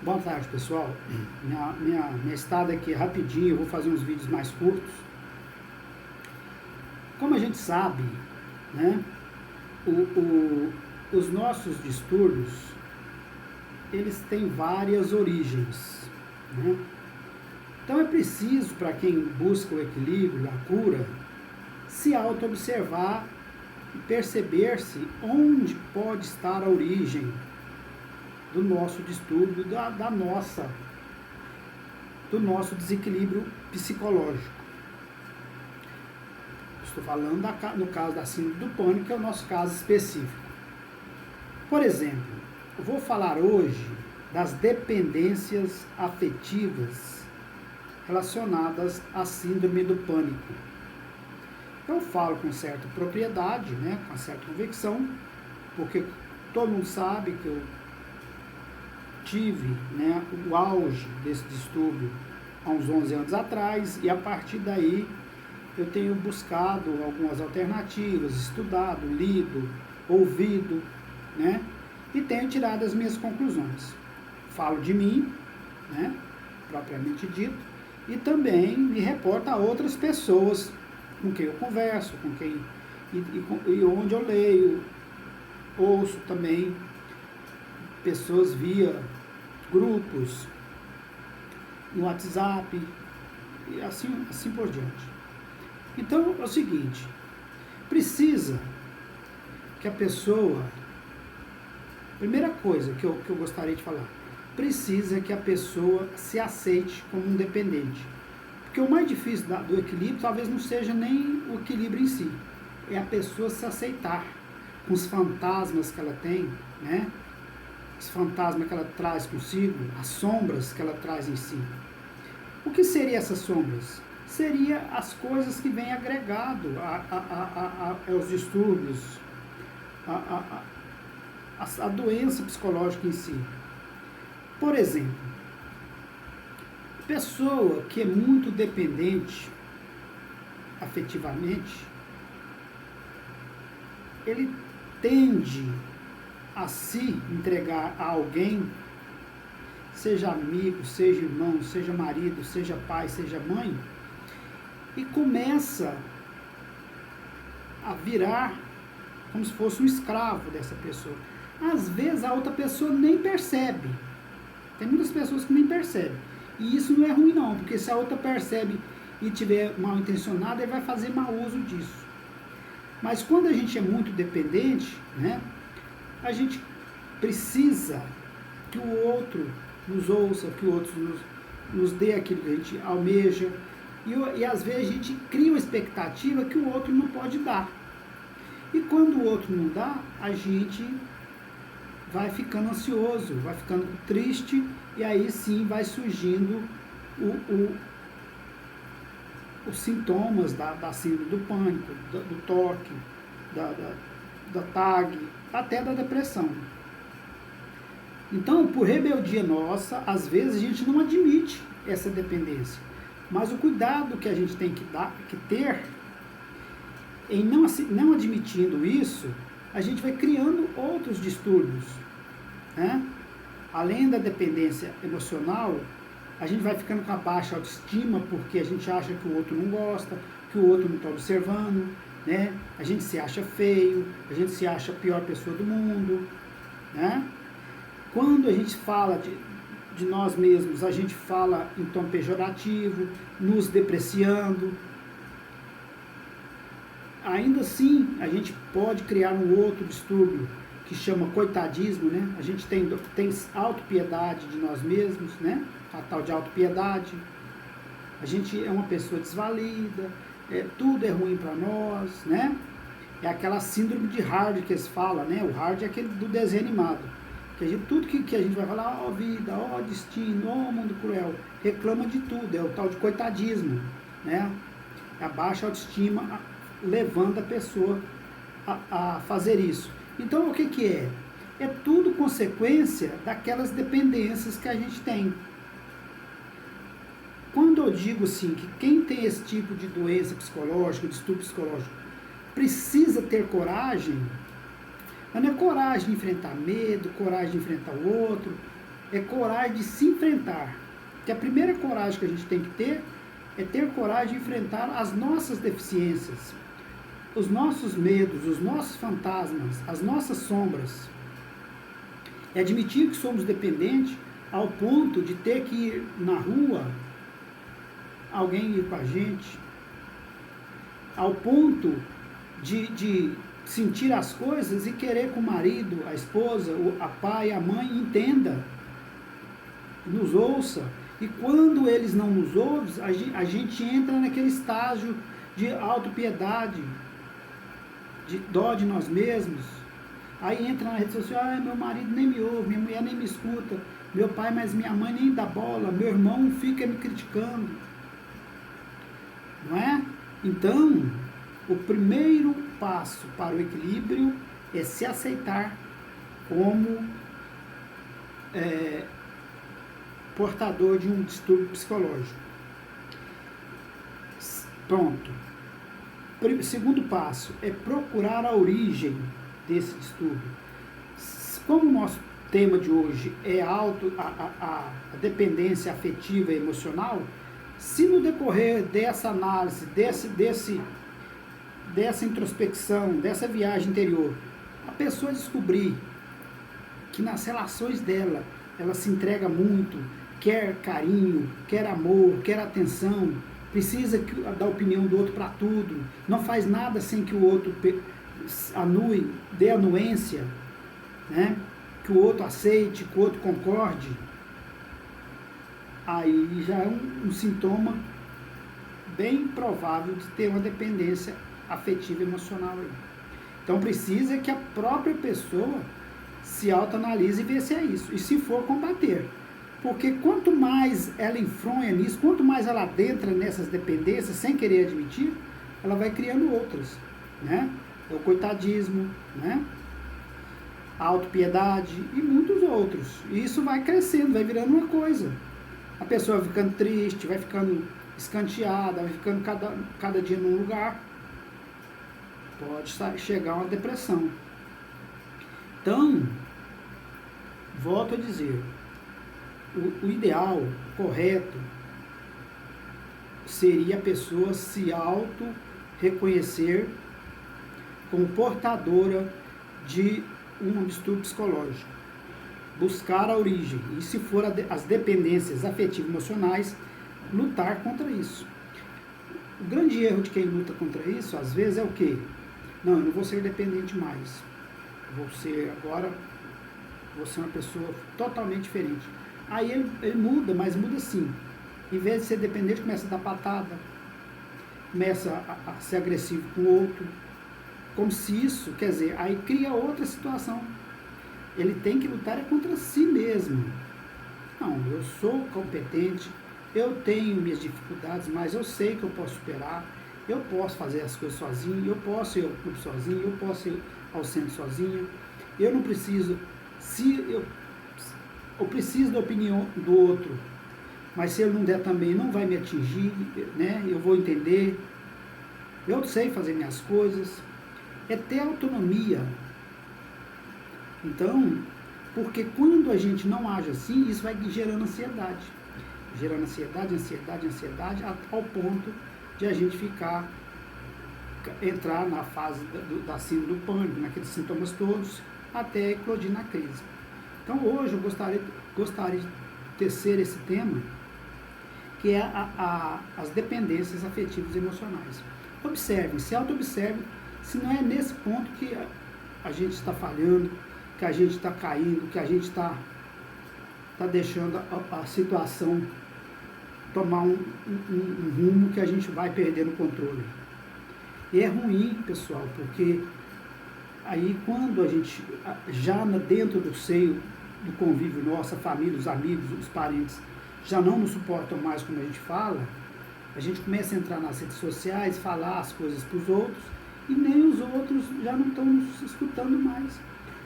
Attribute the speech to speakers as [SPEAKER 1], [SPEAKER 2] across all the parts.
[SPEAKER 1] Boa tarde, pessoal. Minha estada aqui é rapidinho, eu vou fazer uns vídeos mais curtos. Como a gente sabe, né, os nossos distúrbios, eles têm várias origens, né? Então é preciso, para quem busca o equilíbrio, a cura, se auto-observar e perceber-se onde pode estar a origem do nosso distúrbio, do nosso desequilíbrio psicológico. Estou falando no caso da síndrome do pânico, que é o nosso caso específico. Por exemplo, eu vou falar hoje das dependências afetivas relacionadas à síndrome do pânico. Eu falo com certa propriedade, né, com certa convicção, porque todo mundo sabe que eu tive, né, o auge desse distúrbio há uns 11 anos atrás, e a partir daí eu tenho buscado algumas alternativas, estudado, lido, ouvido, né, e tenho tirado as minhas conclusões. Falo de mim, né, propriamente dito, e também me reporto a outras pessoas com quem eu converso, com quem e onde eu leio, ouço também pessoas via grupos, no WhatsApp, e assim por diante. Então é o seguinte, precisa que a pessoa, primeira coisa que eu gostaria de falar, precisa que a pessoa se aceite como um dependente. Porque o mais difícil do equilíbrio talvez não seja nem o equilíbrio em si, é a pessoa se aceitar com os fantasmas que ela tem, né? Os fantasmas que ela traz consigo, as sombras que ela traz em si. O que seriam essas sombras? Seria as coisas que vêm agregado aos distúrbios, a doença psicológica em si. Por exemplo, pessoa que é muito dependente afetivamente, ele tende a se entregar a alguém, seja amigo, seja irmão, seja marido, seja pai, seja mãe, e começa a virar como se fosse um escravo dessa pessoa. Às vezes a outra pessoa nem percebe. Tem muitas pessoas que nem percebem. E isso não é ruim não, porque se a outra percebe e tiver mal intencionada, ele vai fazer mau uso disso. Mas quando a gente é muito dependente, né, a gente precisa que o outro nos ouça, que o outro nos dê aquilo que a gente almeja. E às vezes a gente cria uma expectativa que o outro não pode dar. E quando o outro não dá, a gente vai ficando ansioso, vai ficando triste, e aí sim vai surgindo os sintomas da síndrome do pânico, do toque, da TAG, até da depressão. Então, por rebeldia nossa, às vezes a gente não admite essa dependência. Mas o cuidado que a gente tem que ter, em não admitindo isso, a gente vai criando outros distúrbios, né? Além da dependência emocional, a gente vai ficando com a baixa autoestima, porque a gente acha que o outro não gosta, que o outro não está observando, né? A gente se acha feio, a gente se acha a pior pessoa do mundo, né? Quando a gente fala de nós mesmos, a gente fala em tom pejorativo, nos depreciando. Ainda assim, a gente pode criar um outro distúrbio que chama coitadismo, né? A gente tem autopiedade de nós mesmos, né? A tal de autopiedade. A gente é uma pessoa desvalida, tudo é ruim para nós, né? É aquela síndrome de Hard que eles falam, né? O Hard é aquele do desenho animado. Tudo que a gente vai falar, ó vida, ó destino, ó mundo cruel, reclama de tudo, é o tal de coitadismo, né? A baixa autoestima levando a pessoa a fazer isso. Então o que é? É tudo consequência daquelas dependências que a gente tem. Quando eu digo assim, que quem tem esse tipo de doença psicológica, distúrbio psicológico, precisa ter coragem, mas não é coragem de enfrentar medo, coragem de enfrentar o outro, é coragem de se enfrentar. Que a primeira coragem que a gente tem que ter é ter coragem de enfrentar as nossas deficiências, os nossos medos, os nossos fantasmas, as nossas sombras. É admitir que somos dependentes ao ponto de ter que ir na rua, alguém ir com a gente, ao ponto de sentir as coisas e querer que o marido, a esposa, a pai, a mãe entenda, nos ouça. E quando eles não nos ouvem, a gente entra naquele estágio de autopiedade, de dó de nós mesmos. Aí entra na rede social, meu marido nem me ouve, minha mulher nem me escuta, meu pai, mas minha mãe nem dá bola, meu irmão fica me criticando. Não é? Então, o primeiro passo para o equilíbrio é se aceitar como portador de um distúrbio psicológico. Pronto. Segundo passo é procurar a origem desse distúrbio. Como o nosso tema de hoje é a dependência afetiva e emocional, se no decorrer dessa análise, dessa introspecção, dessa viagem interior, a pessoa descobrir que nas relações dela, ela se entrega muito, quer carinho, quer amor, quer atenção, precisa da opinião do outro para tudo, não faz nada sem que o outro dê anuência, né? Que o outro aceite, que o outro concorde, aí já é um sintoma bem provável de ter uma dependência afetiva e emocional aí. Então precisa que a própria pessoa se autoanalise e veja se é isso, e se for, combater. Porque quanto mais ela enfronha nisso, quanto mais ela adentra nessas dependências, sem querer admitir, ela vai criando outras, né? O coitadismo, né? A autopiedade e muitos outros. E isso vai crescendo, vai virando uma coisa. A pessoa vai ficando triste, vai ficando escanteada, vai ficando cada dia num lugar. Pode chegar a uma depressão. Então, volto a dizer, o ideal, correto, seria a pessoa se auto-reconhecer como portadora de um distúrbio psicológico. Buscar a origem, e se for as dependências afetivas e emocionais, lutar contra isso. O grande erro de quem luta contra isso, às vezes, é o quê? Não, eu não vou ser dependente mais. Vou ser uma pessoa totalmente diferente. Aí ele muda, mas muda assim. Em vez de ser dependente, começa a dar patada, começa a ser agressivo com o outro. Como se isso, quer dizer, aí cria outra situação. Ele tem que lutar contra si mesmo. Não, eu sou competente, eu tenho minhas dificuldades, mas eu sei que eu posso superar, eu posso fazer as coisas sozinho, eu posso ir ao clube sozinho, eu posso ir ao centro sozinho, eu não preciso, eu preciso da opinião do outro, mas se ele não der também, não vai me atingir, né? Eu vou entender, eu sei fazer minhas coisas, é ter autonomia. Então, porque quando a gente não age assim, isso vai gerando ansiedade, ao ponto de a gente entrar na fase da síndrome do pânico, naqueles sintomas todos, até eclodir na crise. Então hoje eu gostaria de tecer esse tema, que é as dependências afetivas e emocionais. Observe, se auto-observe, se não é nesse ponto que a gente está falhando, que a gente está caindo, que a gente está deixando a situação tomar um rumo que a gente vai perdendo o controle. E é ruim, pessoal, porque aí quando a gente, já dentro do seio do convívio nosso, a família, os amigos, os parentes, já não nos suportam mais como a gente fala, a gente começa a entrar nas redes sociais, falar as coisas para os outros, e nem os outros já não estão nos escutando mais,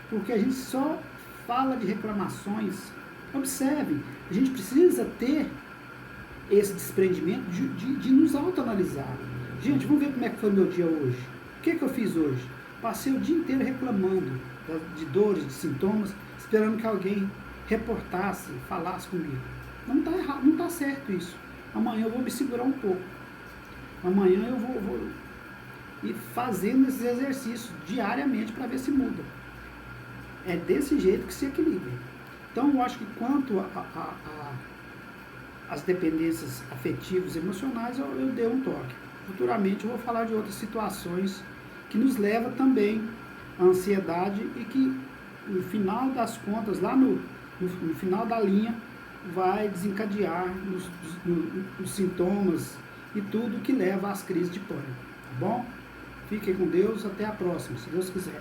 [SPEAKER 1] porque a gente só fala de reclamações. Observe, a gente precisa ter esse desprendimento de nos autoanalisar. Gente, vamos ver como é que foi meu dia hoje. O que eu fiz hoje? Passei o dia inteiro reclamando de dores, de sintomas, esperando que alguém reportasse, falasse comigo. Não está errado, não está certo isso. Amanhã eu vou me segurar um pouco. Amanhã eu vou ir fazendo esses exercícios diariamente para ver se muda. É desse jeito que se equilibra. Então eu acho que quanto às dependências afetivas e emocionais, eu dei um toque. Futuramente eu vou falar de outras situações que nos levam também à ansiedade e que no final das contas, lá no final da linha, vai desencadear os sintomas e tudo que leva às crises de pânico. Tá bom? Fiquem com Deus, até a próxima, se Deus quiser.